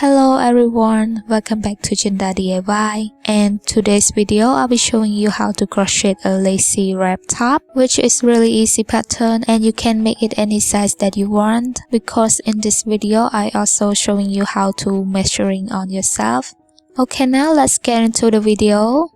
Hello everyone, welcome back to Chenda DIY, and today's video I'll be showing you how to crochet a lacy wrap top, which is really easy pattern and you can make it any size that you want, because in this video I also showing you how to measuring on yourself. Okay, now let's get into the video.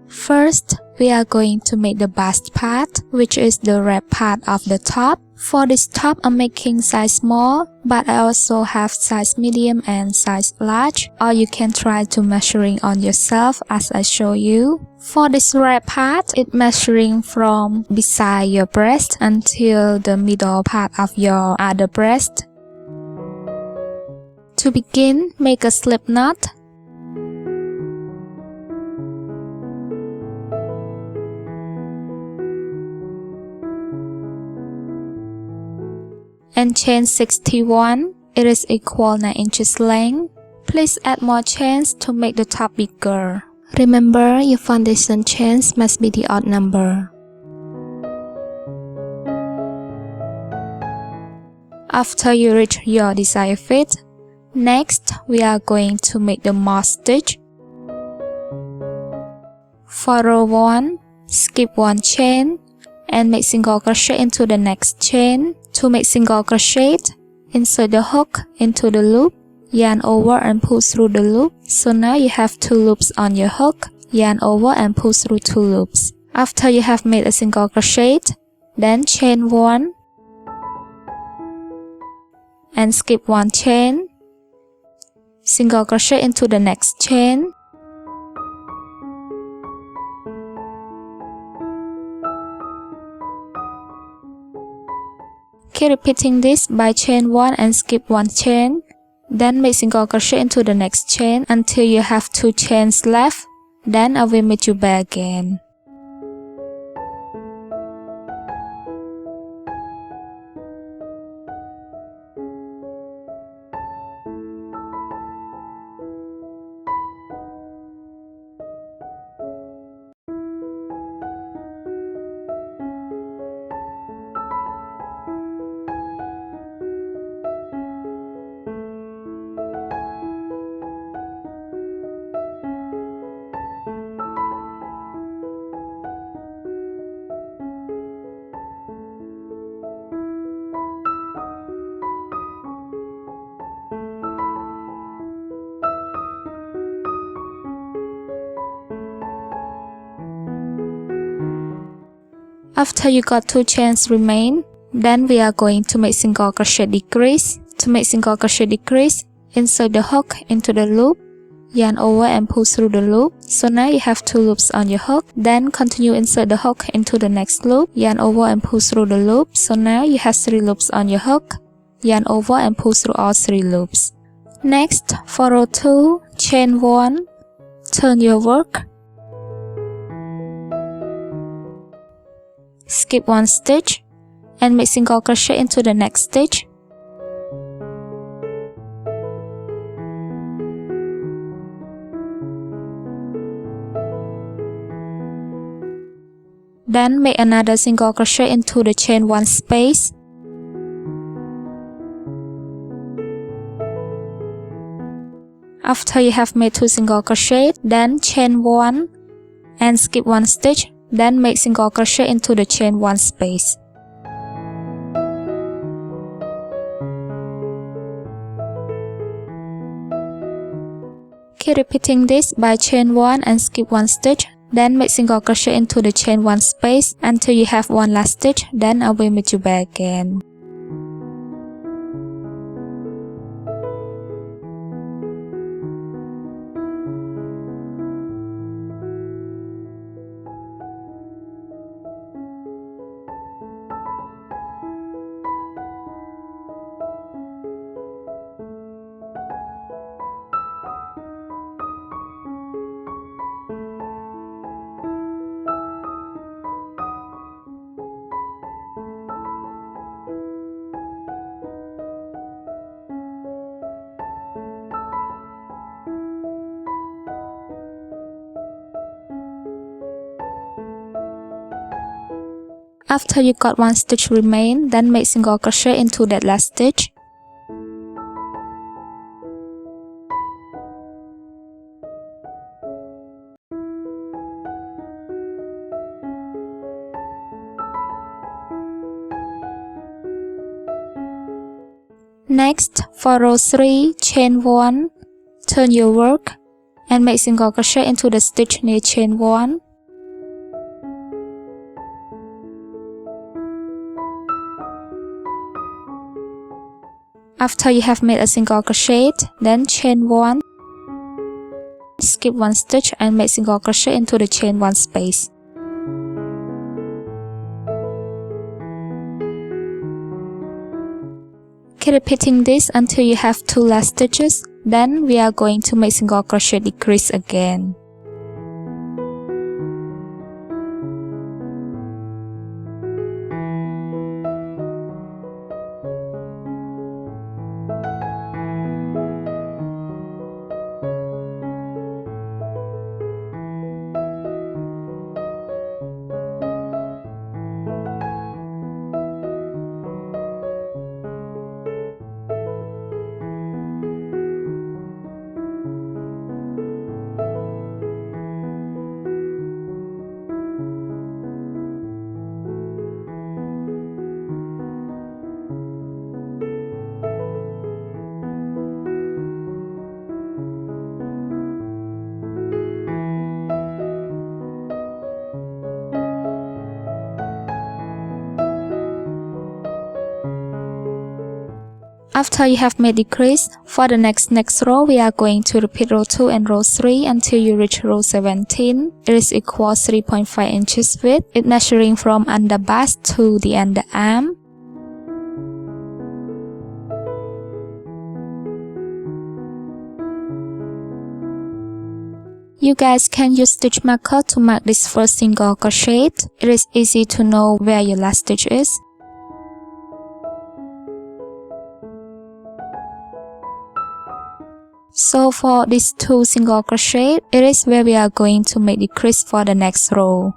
First, we are going to make the bust part, which is the wrap part of the top. For this top, I'm making size small, but I also have size medium and size large, or you can try to measuring on yourself as I show you. For this wrap part, it's measuring from beside your breast until the middle part of your other breast. To begin, make a slip knot. And chain 61, it is equal 9 inches length. Please add more chains to make the top bigger. Remember, your foundation chains must be the odd number. After you reach your desired fit, next we are going to make the moss stitch. For row 1, skip 1 chain and make single crochet into the next chain. To make single crochet, insert the hook into the loop, yarn over and pull through the loop. So now you have 2 loops on your hook, yarn over and pull through 2 loops. After you have made a single crochet, then chain 1 and skip 1 chain, single crochet into the next chain. Keep repeating this by chain 1 and skip 1 chain, then make single crochet into the next chain until you have 2 chains left, then I will meet you back again. After you got 2 chains remain, then we are going to make single crochet decrease. To make single crochet decrease, insert the hook into the loop, yarn over and pull through the loop. So now you have 2 loops on your hook, then continue insert the hook into the next loop, yarn over and pull through the loop. So now you have 3 loops on your hook, yarn over and pull through all 3 loops. Next, for row 2, chain 1, turn your work, skip 1 stitch and make single crochet into the next stitch. Then make another single crochet into the chain 1 space. After you have made 2 single crochet, then chain 1 and skip 1 stitch, then make single crochet into the chain 1 space. Keep repeating this by chain 1 and skip 1 stitch, then make single crochet into the chain 1 space until you have 1 last stitch, then I will meet you back again. After you got 1 stitch remain, then make single crochet into that last stitch. Next, for row 3, chain 1, turn your work and make single crochet into the stitch near chain 1. After you have made a single crochet, then chain 1, skip 1 stitch and make single crochet into the chain 1 space. Keep repeating this until you have 2 last stitches, then we are going to make single crochet decrease again. After you have made decrease, for the next row, we are going to repeat row 2 and row 3 until you reach row 17. It is equal 3.5 inches width. It's measuring from under bust to the underarm. You guys can use stitch marker to mark this first single crochet. It is easy to know where your last stitch is. So for these 2 single crochet, it is where we are going to make decrease for the next row.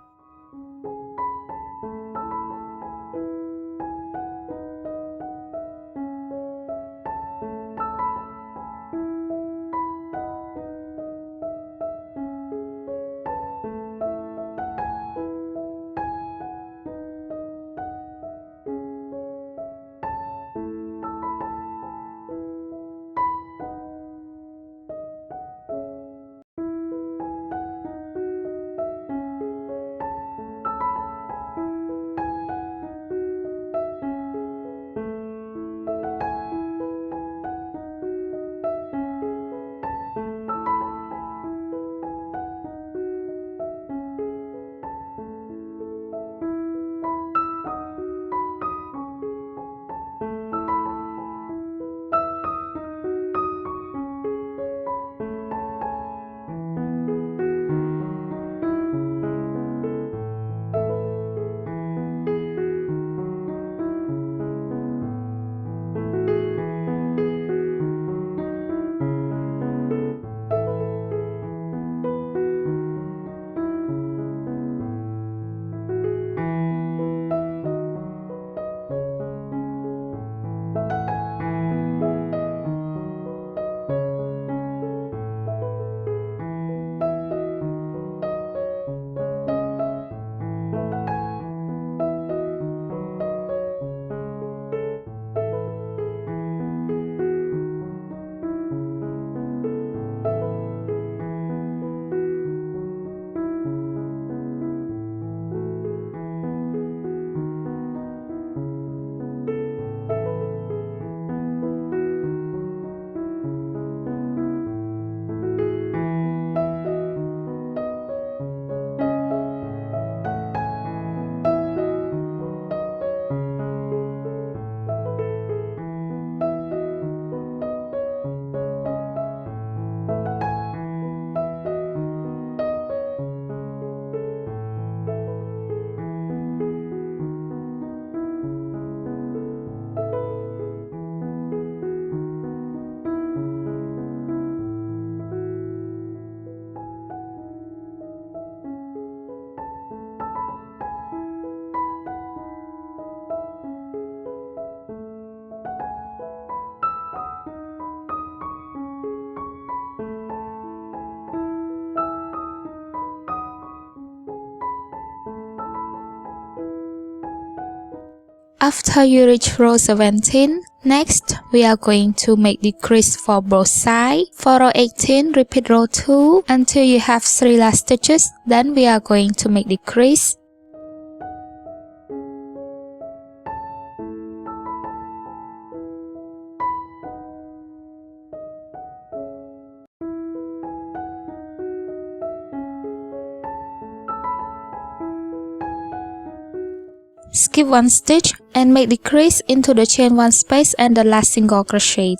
After you reach row 17, next we are going to make decrease for both sides. For row 18, repeat row 2 until you have 3 last stitches, then we are going to make decrease. Skip 1 stitch and make decrease into the chain 1 space and the last single crochet.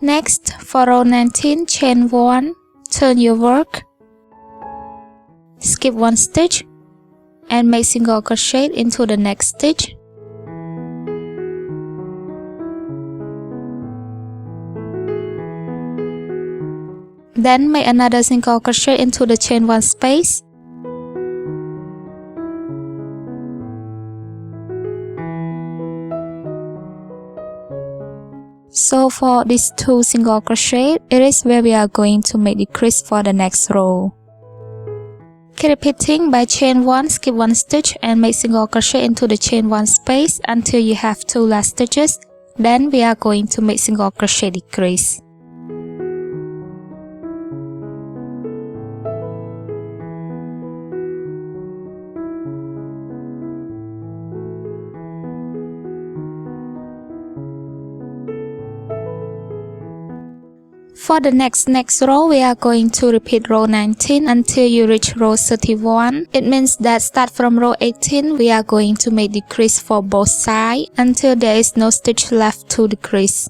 Next, for row 19, chain 1, turn your work, skip 1 stitch and make single crochet into the next stitch. Then make another single crochet into the chain 1 space. So for these 2 single crochet, it is where we are going to make decrease for the next row. Keep repeating by chain 1, skip 1 stitch and make single crochet into the chain 1 space until you have 2 last stitches. Then we are going to make single crochet decrease. For the next row, we are going to repeat row 19 until you reach row 31. It means that start from row 18, we are going to make decrease for both sides until there is no stitch left to decrease.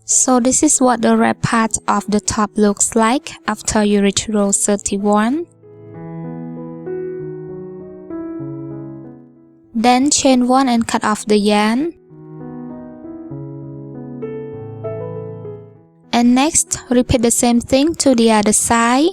So this is what the wrap part of the top looks like after you reach row 31. Then chain 1 and cut off the yarn. And next, repeat the same thing to the other side.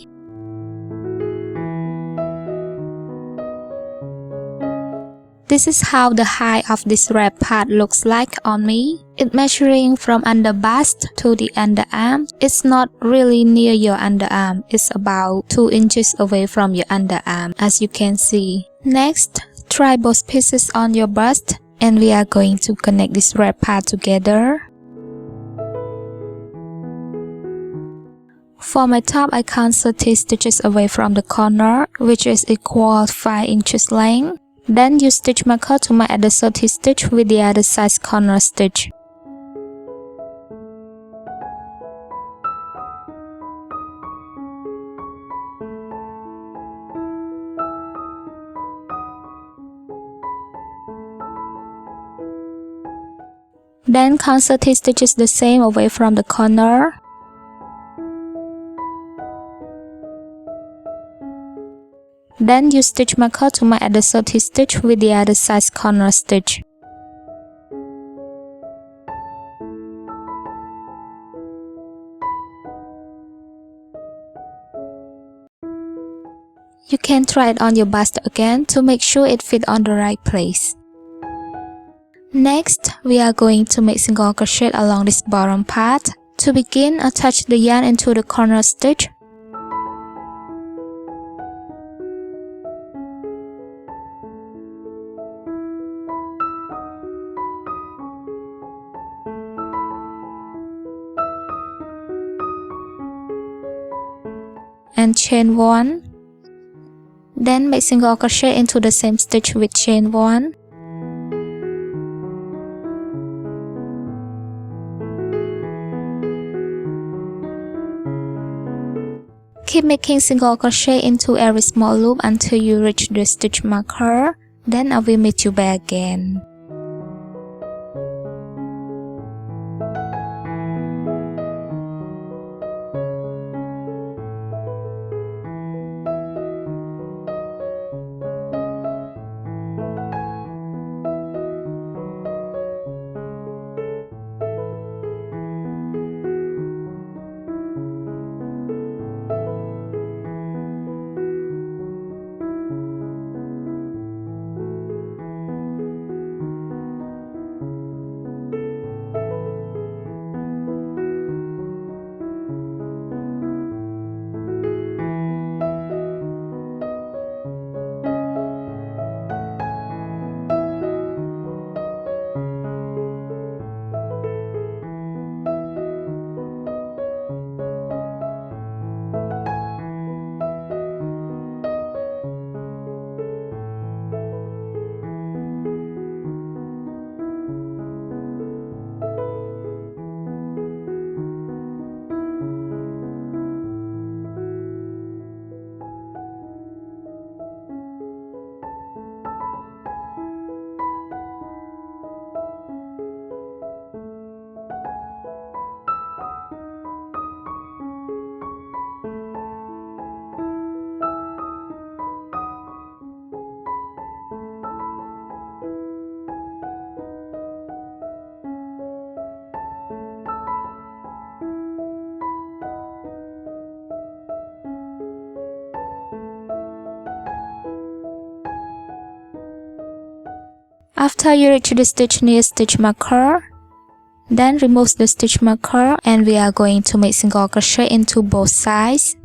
This is how the height of this wrap part looks like on me. It's measuring from under bust to the underarm. It's not really near your underarm. It's about 2 inches away from your underarm, as you can see. Next, try both pieces on your bust, and we are going to connect this wrap part together. For my top, I count 30 stitches away from the corner, which is equal 5 inches length. Then use stitch marker to mark at the 30 stitch with the other side's corner stitch. Then count 30 stitches the same away from the corner. Then use stitch marker to mark at the 30 stitch with the other side's corner stitch. You can try it on your bust again to make sure it fits on the right place. Next, we are going to make single crochet along this bottom part. To begin, attach the yarn into the corner stitch. And chain 1. Then make single crochet into the same stitch with chain 1. Keep making single crochet into every small loop until you reach the stitch marker. Then I will meet you back again. After you reach the stitch near stitch marker, then remove the stitch marker and we are going to make single crochet into both sides.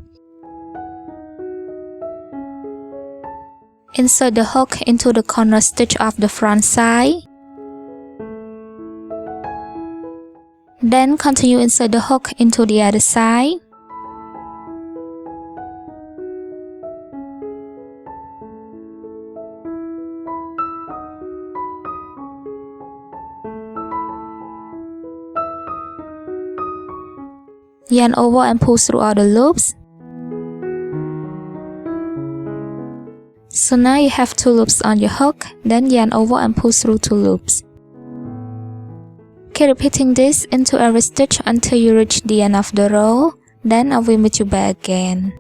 Insert the hook into the corner stitch of the front side. Then continue insert the hook into the other side. Yarn over and pull through all the loops. So now you have 2 loops on your hook, then yarn over and pull through 2 loops. Keep repeating this into every stitch until you reach the end of the row, then I will meet you back again.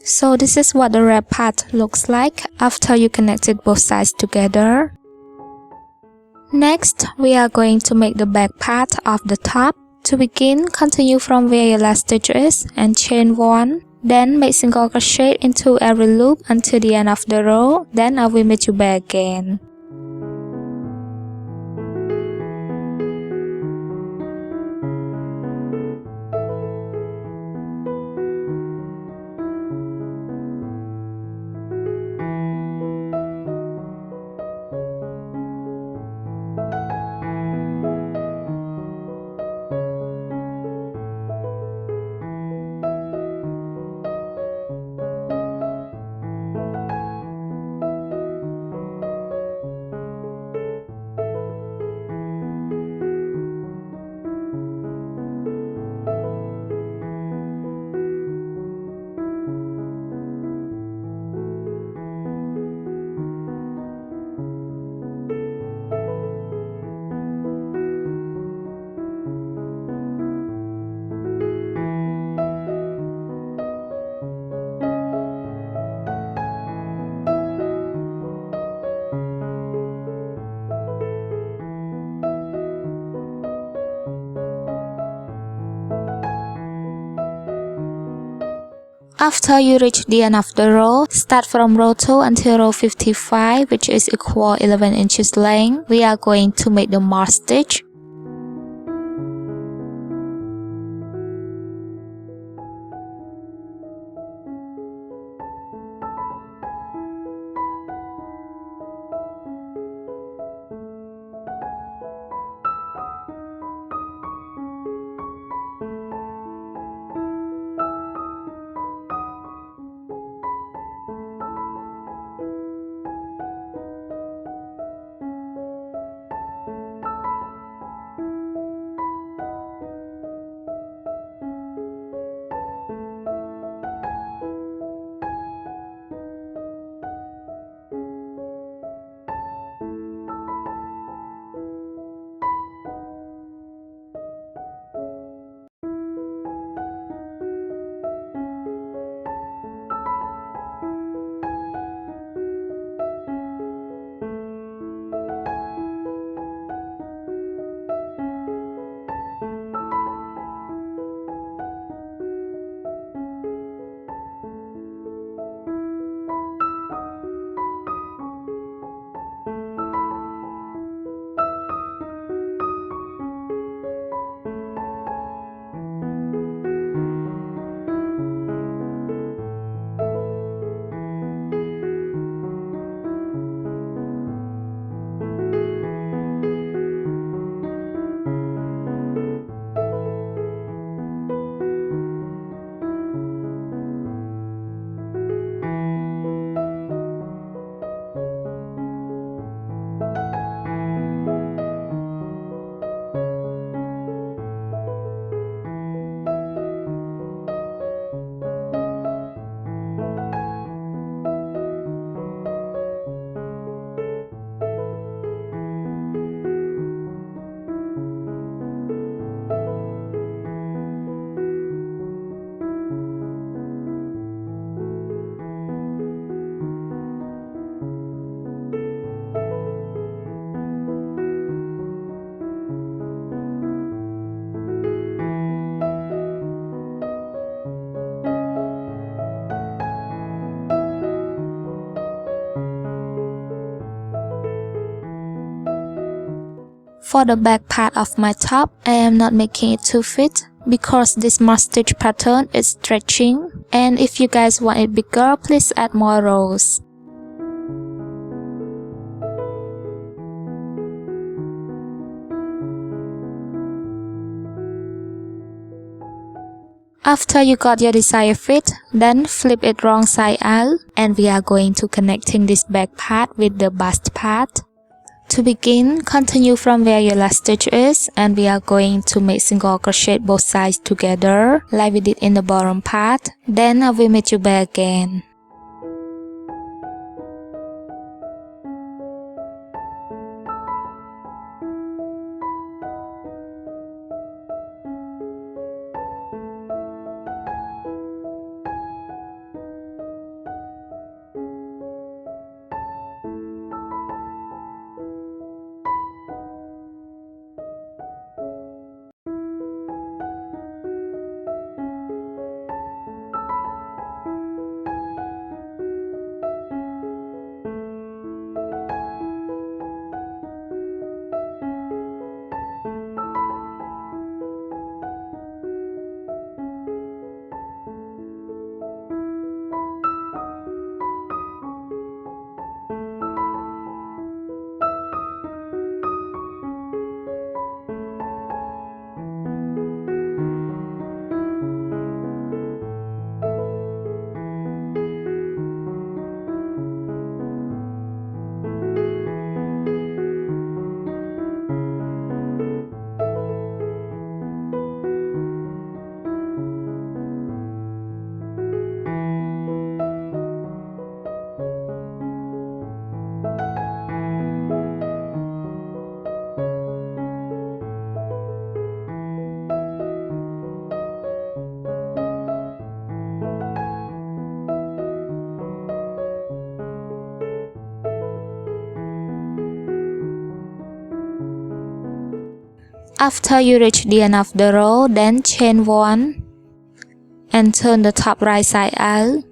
So this is what the wrap part looks like after you connected both sides together. Next, we are going to make the back part of the top. To begin, continue from where your last stitch is and chain 1. Then make single crochet into every loop until the end of the row. Then I will meet you back again. After you reach the end of the row, start from row 2 until row 55, which is equal 11 inches length. We are going to make the mark stitch. For the back part of my top, I am not making it too fit because this mark stitch pattern is stretching, and if you guys want it bigger, please add more rows. After you got your desired fit, then flip it wrong side out, and we are going to connecting this back part with the bust part. To begin, continue from where your last stitch is, and we are going to make single crochet both sides together like we did in the bottom part. Then I will meet you back again. After you reach the end of the row, then chain 1 and turn the top right side out.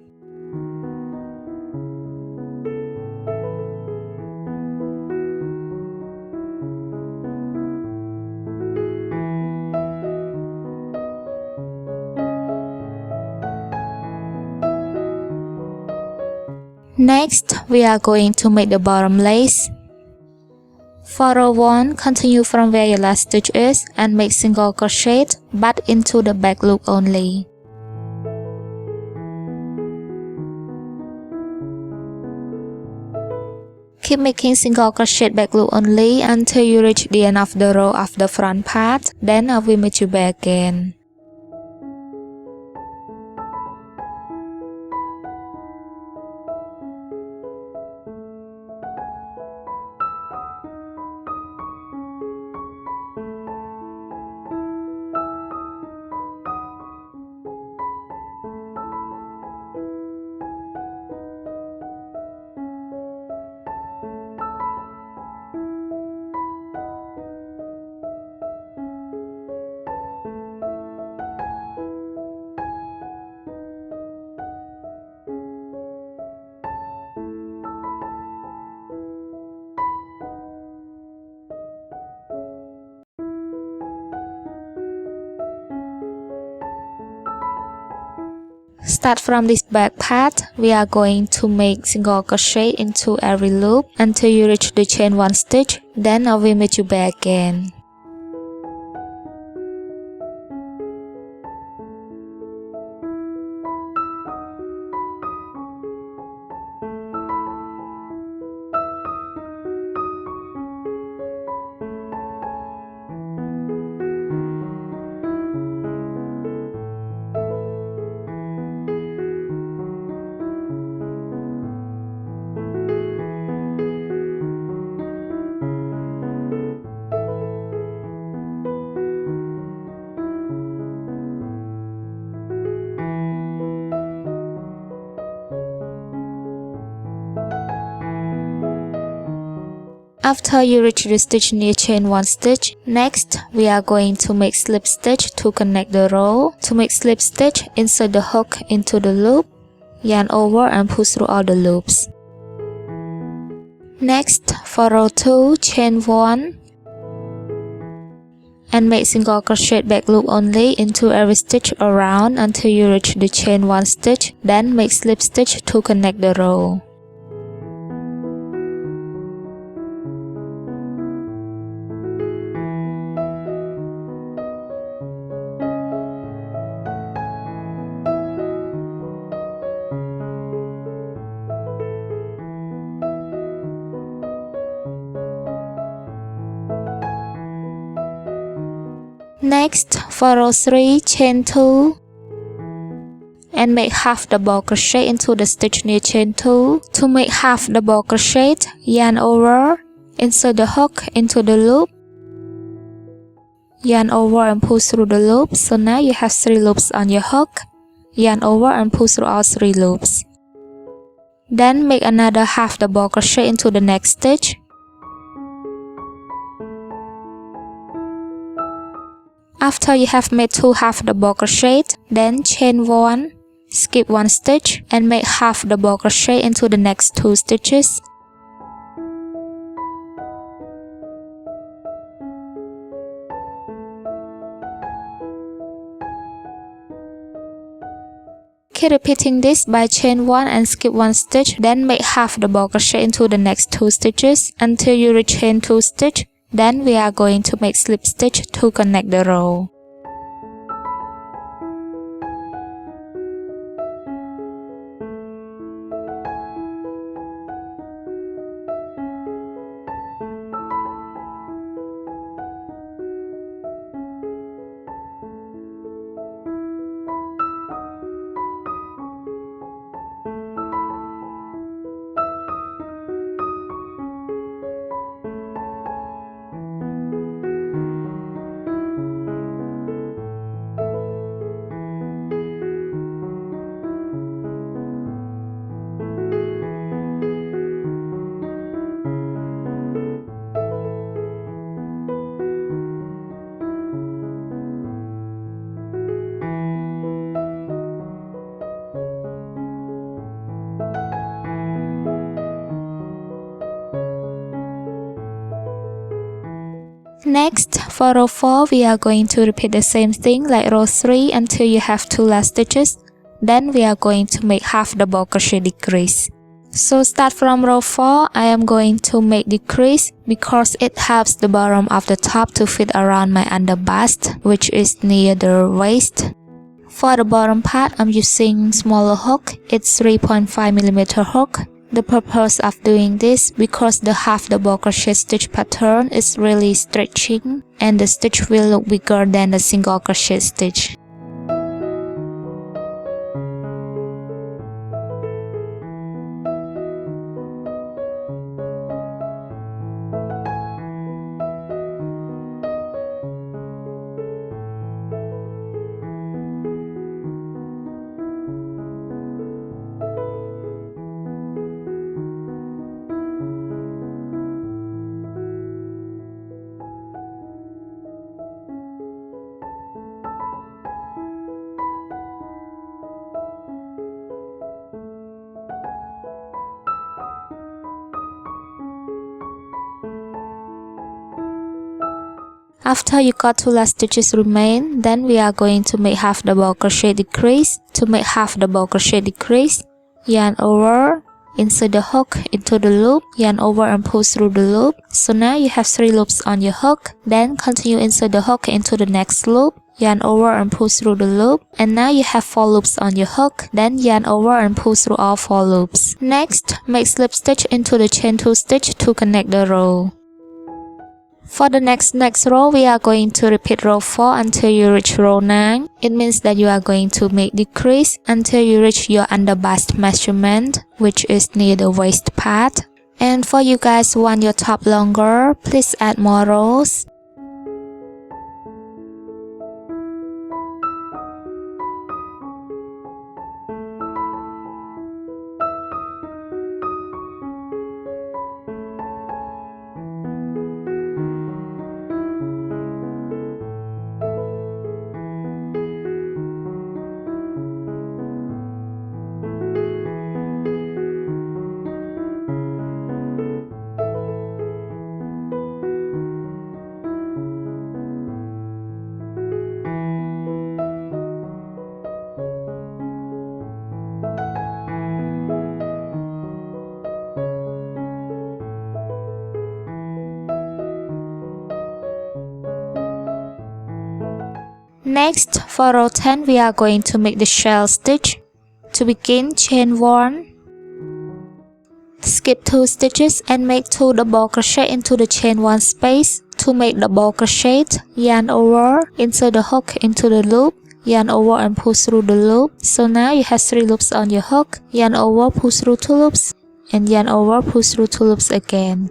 Next, we are going to make the bottom lace. For row 1, continue from where your last stitch is and make single crochet but into the back loop only. Keep making single crochet back loop only until you reach the end of the row of the front part, then I will meet you back again. Start from this back part, we are going to make single crochet into every loop until you reach the chain 1 stitch, then I will meet you back again. After you reach the stitch near chain 1 stitch, next we are going to make slip stitch to connect the row. To make slip stitch, insert the hook into the loop, yarn over and pull through all the loops. Next, for row 2, chain 1 and make single crochet back loop only into every stitch around until you reach the chain 1 stitch, then make slip stitch to connect the row. Next, for row 3, chain 2 and make half double crochet into the stitch near chain 2. To make half double crochet, yarn over, insert the hook into the loop, yarn over and pull through the loop. So now you have 3 loops on your hook, yarn over and pull through all 3 loops. Then make another half double crochet into the next stitch. After you have made 2 half double crochet, then chain 1, skip 1 stitch and make half double crochet into the next 2 stitches. Keep repeating this by chain 1 and skip 1 stitch, then make half double crochet into the next 2 stitches until you reach chain 2 stitch. Then we are going to make slip stitch to connect the row. Next, for row 4, we are going to repeat the same thing like row 3 until you have 2 last stitches. Then we are going to make half double crochet decrease. So start from row 4, I am going to make decrease because it helps the bottom of the top to fit around my under bust, which is near the waist. For the bottom part, I'm using smaller hook, it's 3.5mm hook. The purpose of doing this because the half double crochet stitch pattern is really stretching and the stitch will look bigger than the single crochet stitch. After you got 2 last stitches remain, then we are going to make half double crochet decrease. To make half double crochet decrease, yarn over, insert the hook into the loop, yarn over and pull through the loop. So now you have 3 loops on your hook. Then continue insert the hook into the next loop, yarn over and pull through the loop, and now you have 4 loops on your hook. Then yarn over and pull through all 4 loops. Next, make slip stitch into the chain 2 stitch to connect the row. For the next row, we are going to repeat row 4 until you reach row 9. It means that you are going to make decrease until you reach your under bust measurement, which is near the waist part. And for you guys who want your top longer, please add more rows. Next, for row 10, we are going to make the shell stitch. To begin, chain 1, skip 2 stitches and make 2 double crochet into the chain 1 space. To make double crochet, yarn over, insert the hook into the loop, yarn over and pull through the loop. So now you have 3 loops on your hook, yarn over, pull through 2 loops, and yarn over, pull through 2 loops again.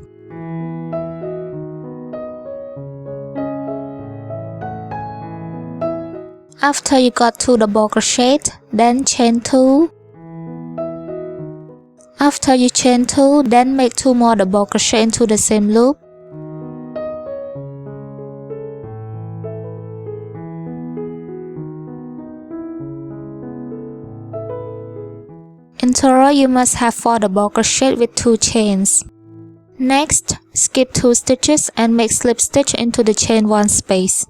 After you got 2 double crochet, then chain 2. After you chain 2, then make 2 more double crochet into the same loop. In total, you must have 4 double crochet with 2 chains. Next, skip 2 stitches and make slip stitch into the chain 1 space.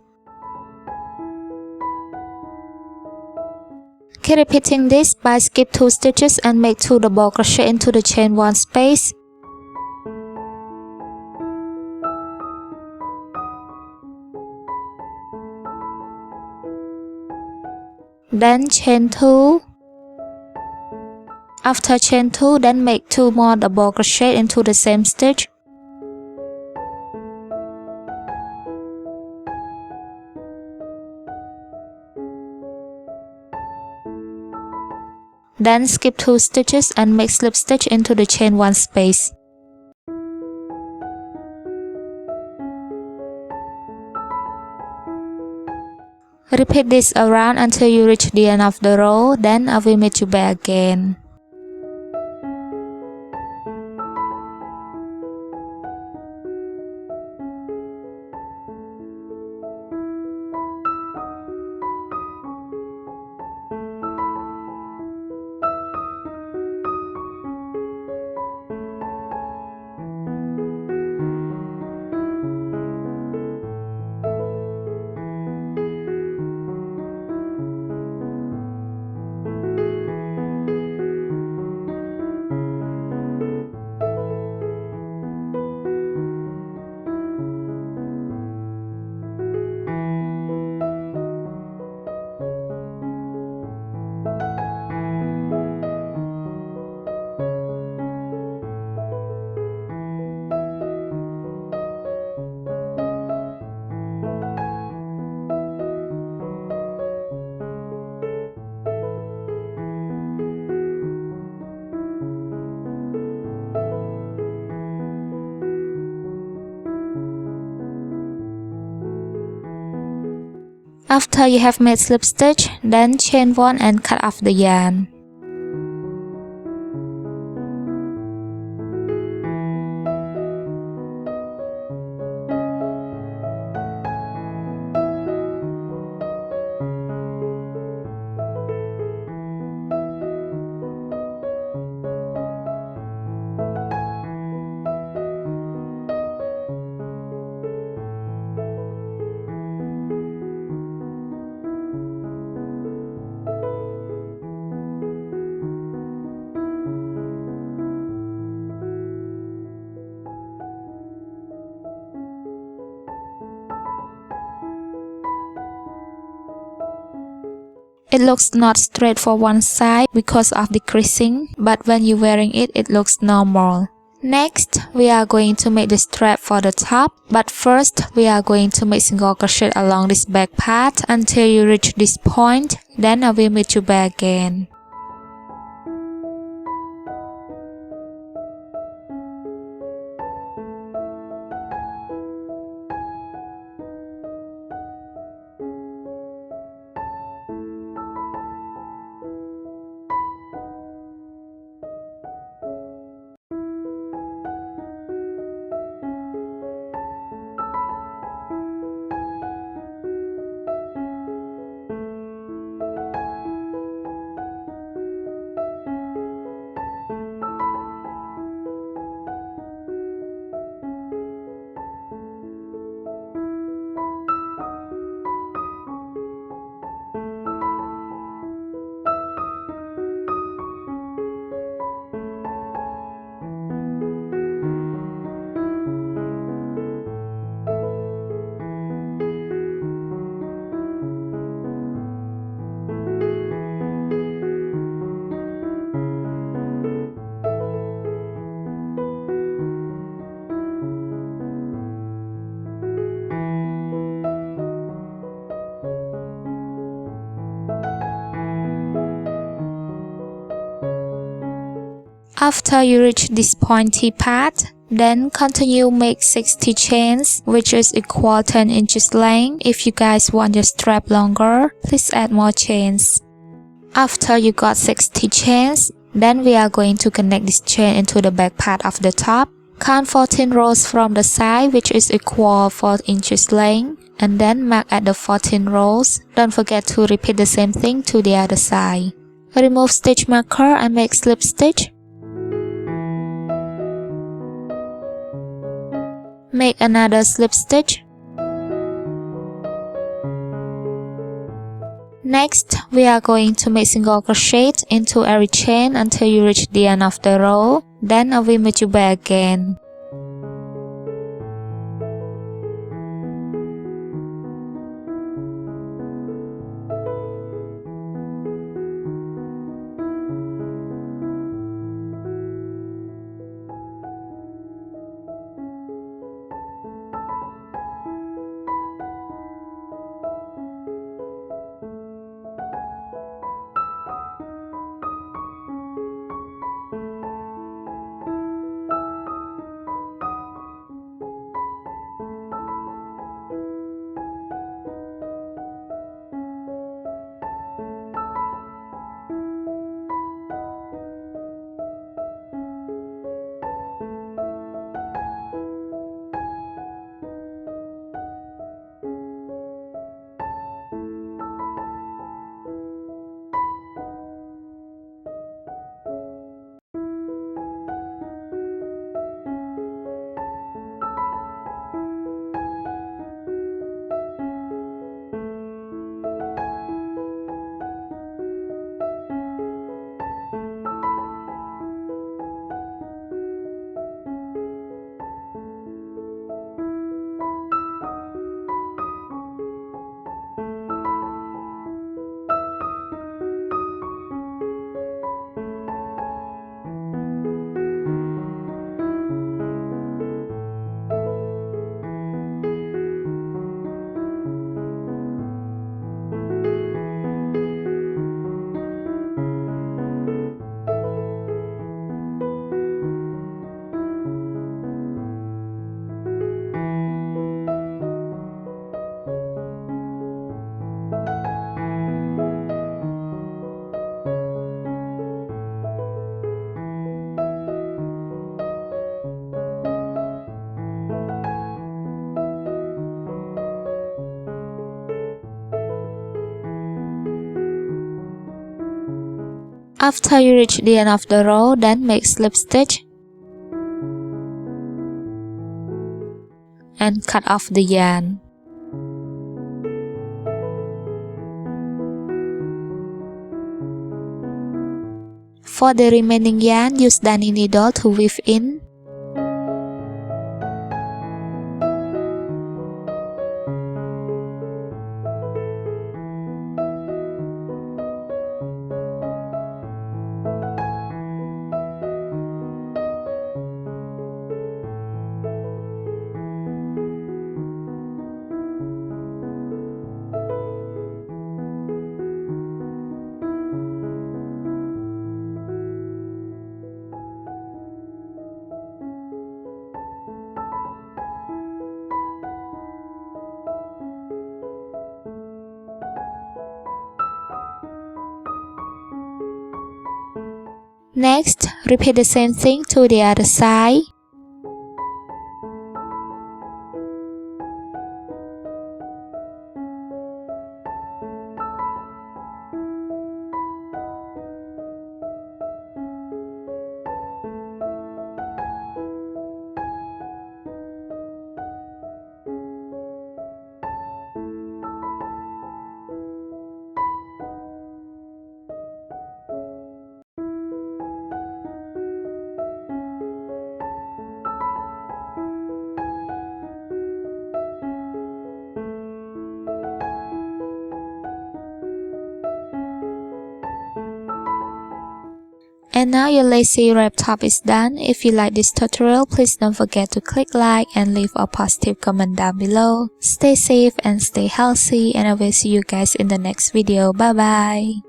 Keep repeating this by skip 2 stitches and make 2 double crochet into the chain 1 space. Then chain 2. After chain 2, then make 2 more double crochet into the same stitch. Then skip 2 stitches and make slip stitch into the chain 1 space. Repeat this around until you reach the end of the row, then I will meet you back again. After you have made slip stitch, then chain 1 and cut off the yarn. It looks not straight for one side because of decreasing, but when you're wearing it, it looks normal. Next, we are going to make the strap for the top, but first we are going to make single crochet along this back part until you reach this point, then I will meet you back again. After you reach this pointy part, then continue make 60 chains, which is equal 10 inches length. If you guys want your strap longer, please add more chains. After you got 60 chains, then we are going to connect this chain into the back part of the top. Count 14 rows from the side, which is equal 4 inches length, and then mark at the 14 rows. Don't forget to repeat the same thing to the other side. Remove stitch marker and make slip stitch. Make another slip stitch. Next, we are going to make single crochet into every chain until you reach the end of the row. Then I will meet you back again. After you reach the end of the row, then make slip stitch and cut off the yarn. For the remaining yarn, use darning needle to weave in. Next, repeat the same thing to the other side. And now your lacy wrap top is done. If you like this tutorial, please don't forget to click like and leave a positive comment down below. Stay safe and stay healthy, and I will see you guys in the next video. Bye bye.